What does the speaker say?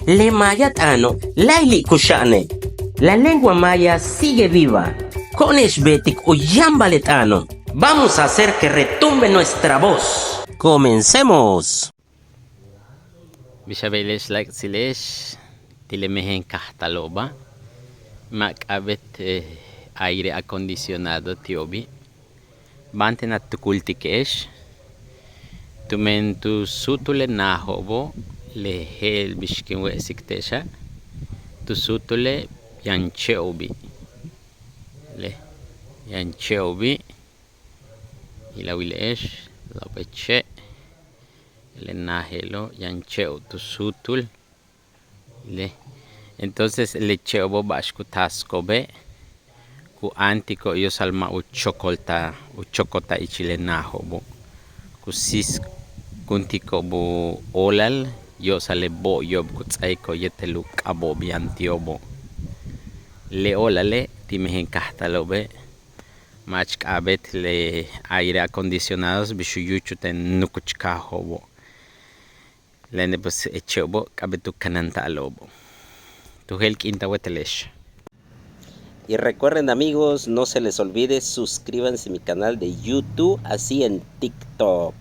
Le mayat ano, laili kushane. La lengua maya sigue viva. Con esbetik o yambalet ano. Vamos a hacer que retumbe nuestra voz. ¡Comencemos! Bishabeles like silesh, tilemehen kahtaloba, macabet aire acondicionado tiobi, banten at tukultikesh, tumen tu sutule nahobo, le hel bishkin we siktesha, tu sutule yancheobi, le yancheobi, ilawilesh, la peche. Le nahelo yancheo tu sutul le entonces le cheo bashku taskobe ku antico yo salma u chocota ichile nahobo ku sis kuntiko bo olal yo sale bo yob ku tsaiko yetelu kabo biantiobo le olale timehen kahtalobe mach kabet le aire acondicionados bishuyuchu ten nukuchkahobo lene pues echobo kabetu kananta lobo. Tu helk intawetelesh. Y recuerden amigos, no se les olvide suscríbanse a mi canal de YouTube, así en TikTok.